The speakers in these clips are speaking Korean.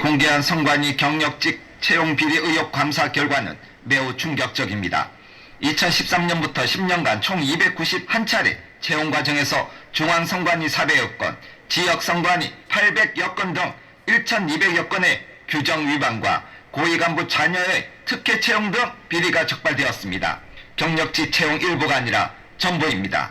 공개한 선관위 경력직 채용 비리 의혹 감사 결과는 매우 충격적입니다. 2013년부터 10년간 총 291차례 채용 과정에서 중앙선관위 400여 건, 지역선관위 800여 건 등 1,200여 건의 규정 위반과 고위간부 자녀의 특혜 채용 등 비리가 적발되었습니다. 경력직 채용 일부가 아니라 전부입니다.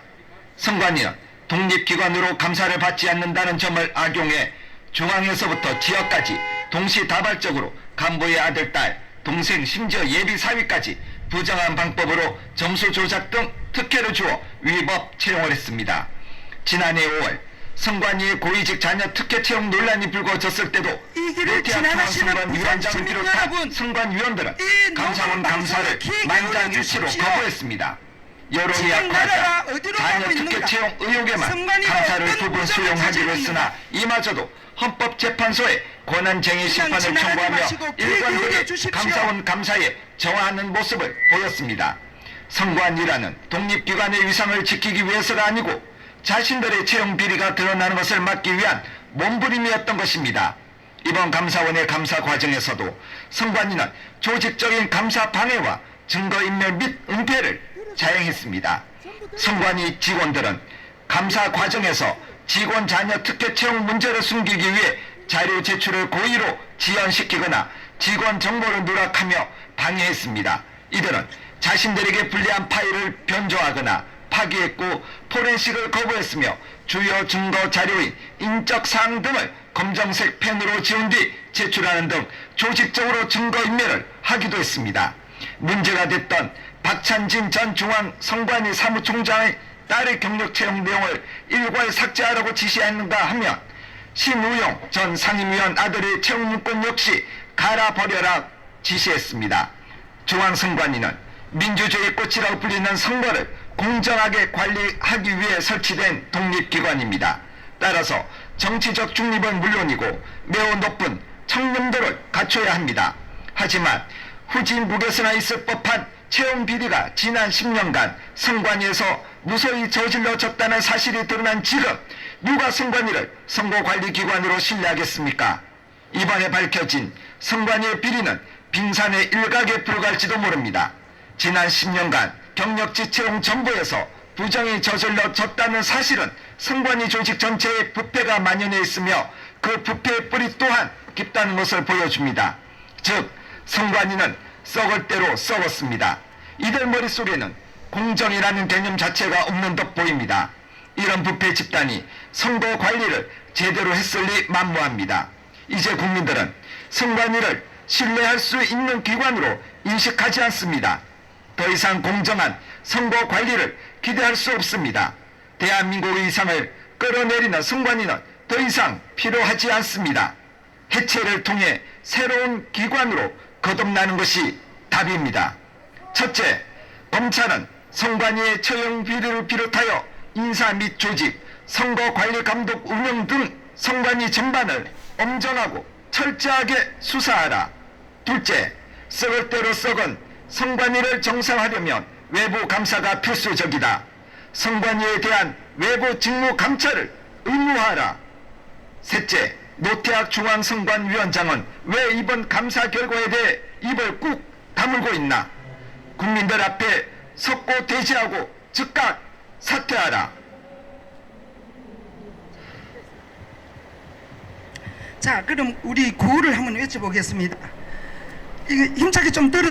선관위는 독립기관으로 감사를 받지 않는다는 점을 악용해 중앙에서부터 지역까지 동시다발적으로 간부의 아들, 딸, 동생, 심지어 예비 사위까지 부정한 방법으로 점수 조작 등 특혜를 주어 위법 채용을 했습니다. 지난해 5월 선관위의 고위직 자녀 특혜 채용 논란이 불거졌을 때도 노태학 중앙선관위원장을 비롯한 선관위원들은 감사원 감사를 만장일치로 거부했습니다. 여론이 악화하자 자녀 특혜 채용 의혹에만 감사를 두 번 수용하기로 했으나 이마저도 헌법재판소에 권한쟁의 심판을 청구하며 일관되게 감사원 감사에 저하하는 모습을 보였습니다. 선관위라는 독립기관의 위상을 지키기 위해서가 아니고 자신들의 채용 비리가 드러나는 것을 막기 위한 몸부림이었던 것입니다. 이번 감사원의 감사 과정에서도 선관위는 조직적인 감사 방해와 증거인멸 및 은폐를 자행했습니다. 선관위 직원들은 감사 과정에서 직원 자녀 특혜 채용 문제를 숨기기 위해 자료 제출을 고의로 지연시키거나 직원 정보를 누락하며 방해했습니다. 이들은 자신들에게 불리한 파일을 변조하거나 파기했고 포렌식을 거부했으며 주요 증거 자료인 인적사항 등을 검정색 펜으로 지운 뒤 제출하는 등 조직적으로 증거인멸을 하기도 했습니다. 문제가 됐던 박찬진 전 중앙선관위 사무총장의 딸의 경력 채용 내용을 일괄 삭제하라고 지시했는가 하면 신우용 전 상임위원 아들의 채용 문건 역시 갈아버려라 지시했습니다. 중앙선관위는 민주주의 꽃이라고 불리는 선거를 공정하게 관리하기 위해 설치된 독립기관입니다. 따라서 정치적 중립은 물론이고 매우 높은 청렴도를 갖춰야 합니다. 하지만 후진국에서나 있을 법한 채용 비리가 지난 10년간 선관위에서 무서히 저질러졌다는 사실이 드러난 지금 누가 선관위를 선거관리기관으로 신뢰하겠습니까? 이번에 밝혀진 선관위의 비리는 빙산의 일각에 불과할지도 모릅니다. 지난 10년간 경력직 채용 정보에서 부정이 저질러졌다는 사실은 선관위 조직 전체에 부패가 만연해 있으며 그 부패의 뿌리 또한 깊다는 것을 보여줍니다. 즉 선관위는 썩을 대로 썩었습니다. 이들 머릿속에는 공정이라는 개념 자체가 없는 듯 보입니다. 이런 부패 집단이 선거 관리를 제대로 했을 리 만무합니다. 이제 국민들은 선관위를 신뢰할 수 있는 기관으로 인식하지 않습니다. 더 이상 공정한 선거 관리를 기대할 수 없습니다. 대한민국의 이상을 끌어내리는 선관위는 더 이상 필요하지 않습니다. 해체를 통해 새로운 기관으로 거듭나는 것이 답입니다. 첫째, 검찰은 선관위의 채용 비리를 비롯하여 인사 및 조직, 선거관리감독 운영 등 선관위 전반을 엄정하고 철저하게 수사하라. 둘째, 썩을 대로 썩은 선관위를 정상화하려면 외부 감사가 필수적이다. 선관위에 대한 외부 직무 감찰을 의무화하라. 셋째, 노태학 중앙선관위원장은 왜 이번 감사 결과에 대해 입을 꾹 다물고 있나? 국민들 앞에 섰고 대지하고 즉각 사퇴하라. 자, 그럼 우리 구호를 한번 외쳐보겠습니다. 이거 힘차게 좀 들어.